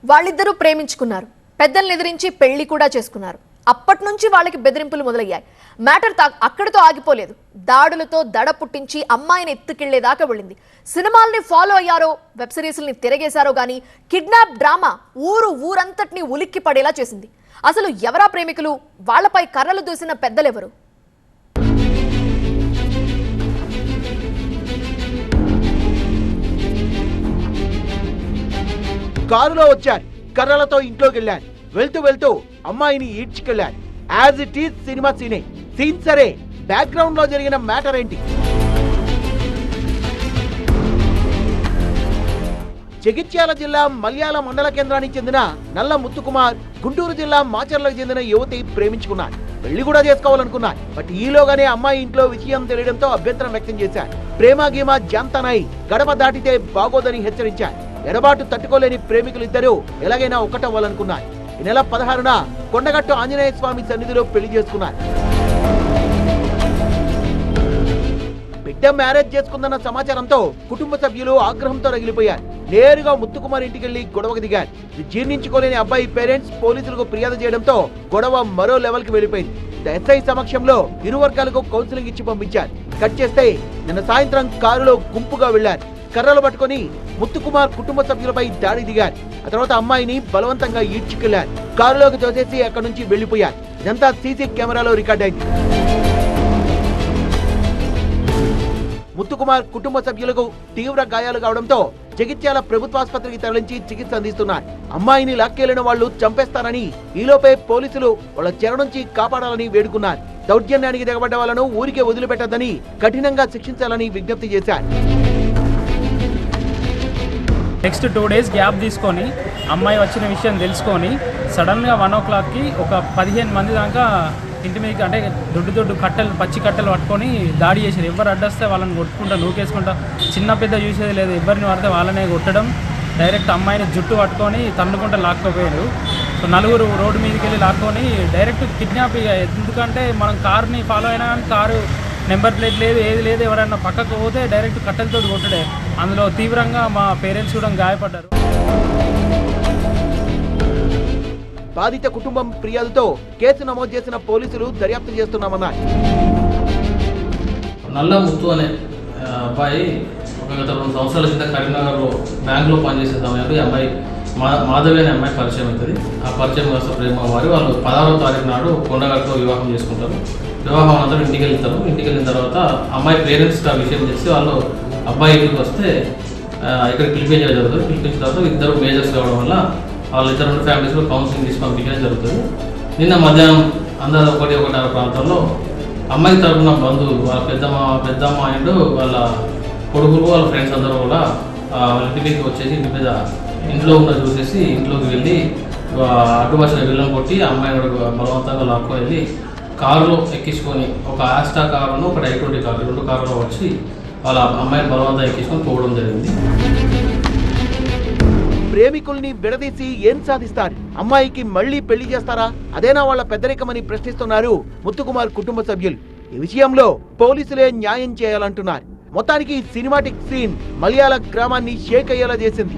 వాళ్ళిద్దరూ ప్రేమించుకున్నారు, పెద్దల్ని ఎదిరించి పెళ్లి కూడా చేసుకున్నారు. అప్పటి నుంచి వాళ్ళకి బెదిరింపులు మొదలయ్యాయి. మ్యాటర్ అక్కడితో ఆగిపోలేదు. దాడులతో దడ పుట్టించి అమ్మాయిని ఎత్తుకెళ్లేదాకా వెళ్ళింది. సినిమాల్ని ఫాలో అయ్యారో వెబ్ సిరీస్ని తిరగేశారో గానీ కిడ్నాప్ డ్రామా ఊరంతటినీ ఉలిక్కి పడేలా చేసింది. అసలు ఎవరా ప్రేమికులు? వాళ్లపై కర్రలు దూసిన పెద్దలెవరు? కారులో వచ్చారు, కర్రలతో ఇంట్లోకి వెళ్ళారు. వెళ్తూ అమ్మాయిని ఈడ్చుకెళ్లారు. As it is cinema scene సరే, బ్యాక్గ్రౌండ్ లో జరిగిన మ్యాటర్ ఏంటి? జగిత్యాల జిల్లా మల్యాల మండల కేంద్రానికి చెందిన నల్ల ముత్తుకుమార్, గుంటూరు జిల్లా మాచర్లకు చెందిన యువతి ప్రేమించుకున్నారు. పెళ్లి కూడా చేసుకోవాలనుకున్నారు. బట్ ఈలోగానే అమ్మాయి ఇంట్లో విషయం తెలియడంతో అభ్యంతరం వ్యక్తం చేశారు. ప్రేమ గీమ జాంతనై గడప దాటితే బాగోదని హెచ్చరించారు. ఎడబాటు తట్టుకోలేని ప్రేమికులిద్దరూ ఎలాగైనా ఒకటవ్వాలనుకున్నారు. ఈ నెల 16న కొండగట్టు ఆంజనేయ స్వామి సన్నిధిలో పెళ్లి చేసుకున్నారు. బిడ్డ మ్యారేజ్ చేసుకుందన్న సమాచారంతో కుటుంబ సభ్యులు ఆగ్రహంతో రగిలిపోయారు. నేరుగా ముత్తుకుమార్ ఇంటికెళ్లి గొడవకు దిగారు. జీర్ణించుకోలేని అబ్బాయి పేరెంట్స్ పోలీసులకు ఫిర్యాదు చేయడంతో గొడవ మరో లెవెల్ కి వెళ్లిపోయింది. ఎస్ఐ సమక్షంలో ఇరు వర్గాలకు కౌన్సిలింగ్ ఇచ్చి పంపించారు. కట్ చేస్తే నిన్న సాయంత్రం కారులో గుంపుగా వెళ్లారు. కర్రలు పట్టుకుని ముత్తుకుమార్ కుటుంబ సభ్యులపై దాడి దిగారు. ఆ తర్వాత అమ్మాయిని బలవంతంగా ఈడ్చుకెళ్లారు. కారులోకి తోసేసి అక్కడి నుంచి వెళ్లిపోయారు. ఇదంతా సీసీ కెమెరాలో రికార్డ్ అయింది. ముత్తుకుమార్ కుటుంబ సభ్యులకు తీవ్ర గాయాలు కావడంతో జగిత్యాల ప్రభుత్వాసుపత్రికి తరలించి చికిత్స అందిస్తున్నారు. అమ్మాయిని లాక్కెళ్లిన వాళ్లు చంపేస్తారని, ఈలోపే పోలీసులు వాళ్ళ చెర నుంచి కాపాడాలని వేడుకున్నారు. దౌర్జన్యానికి దిగబడ్డ వాళ్లను ఊరికే వదిలిపెట్టద్దని, కఠినంగా శిక్షించాలని విజ్ఞప్తి చేశారు. నెక్స్ట్ 2 days గ్యాప్ తీసుకొని అమ్మాయి వచ్చిన విషయం తెలుసుకొని సడన్గా 1 o'clockకి ఒక 15 మంది దాకా ఇంటి మీదకి, అంటే దొడ్డు కట్టెలు, పచ్చి కట్టెలు పట్టుకొని దాడి చేశారు. ఎవరు అడ్డొస్తే వాళ్ళని కొట్టుకుంటా, నూకేసుకుంటా, చిన్న పెద్ద చూసేది లేదు. ఎవరిని పడితే వాళ్ళనే కొట్టడం, డైరెక్ట్ అమ్మాయిని జుట్టు పట్టుకొని తన్నుకుంటా లాక్కపోయారు. సో 4 రోడ్డు మీదకి వెళ్ళి లాక్కొని డైరెక్ట్ కిడ్నాప్. ఎందుకంటే మనం కార్ని ఫాలో అయినా కానీ కారు నెంబర్ ప్లేట్ లేదు, ఏది లేదు. ఎవరైనా పక్కకు పోతే డైరెక్ట్ కట్టెలతో కొట్టడే. అందులో తీవ్రంగా మా పేరెంట్స్ కూడా గాయపడ్డారు. బాధిత కుటుంబం ఫిర్యాదుతో కేసు నమోదు చేసిన పోలీసులు దర్యాప్తు చేస్తున్నామన్నారు. నల్ల ముత్తు అనే అబ్బాయి గత 2 సంవత్సరాల కింద కరీంనగర్లో బ్యాంకులో పనిచేసే సమయంలో ఈ అమ్మాయి మాధవి అనే అమ్మాయి పరిచయం అవుతుంది. ఆ పరిచయం కాస్త ప్రేమ వాళ్ళు 16వ తారీఖు నాడు కొండగట్టులో వివాహం చేసుకుంటారు. వివాహం అనంతరం ఇంటికి వెళ్తారు. ఇంటికి వెళ్ళిన తర్వాత అమ్మాయి పేరెంట్స్కి ఆ విషయం తెలిసి వాళ్ళు అబ్బాయి ఇంటికి వస్తే ఇక్కడ పిలిపించడం జరుగుతుంది. పిలిపించిన తర్వాత ఇద్దరు మేజర్స్ కావడం వల్ల వాళ్ళిద్దరు ఫ్యామిలీస్లో కౌన్సిలింగ్ తీసి పంపించడం జరుగుతుంది. నిన్న మధ్యాహ్నం అందరూ 1:30 ప్రాంతంలో అమ్మాయి తరఫున బంధువులు, వాళ్ళ పెద్దమ్మ అండ్ వాళ్ళ కొడుకులు, వాళ్ళ ఫ్రెండ్స్ అందరూ కూడా వాళ్ళ ఇంటి మీదకి వచ్చేసి ఇంట్లో ఉన్న చూసేసి ఇంట్లోకి వెళ్ళి అడ్డువచ్చిన విల్లం కొట్టి అమ్మాయిని బలవంతంగా లాక్కొని వెళ్ళి కారులో ఎక్కించుకొని, ఒక ఆస్టా కారును, ఒక i20 కారు, 2 కారులో వచ్చి వాళ్ళ అమ్మాయిని బలవంతంగా ఎక్కించుకొని పోవడం జరిగింది. ప్రేమికుల్ని విడదీసి ఏం సాధిస్తారు? అమ్మాయికి మళ్లీ పెళ్లి చేస్తారా? అదేనా వాళ్ళ పెద్దరికమని ప్రశ్నిస్తున్నారు ముత్తుకుమార్ కుటుంబ సభ్యులు. ఈ విషయంలో పోలీసులే న్యాయం చేయాలంటున్నారు. మొత్తానికి సినిమాటిక్ సీన్ మలయాళ గ్రామాన్ని షేక్ అయ్యేలా చేసింది.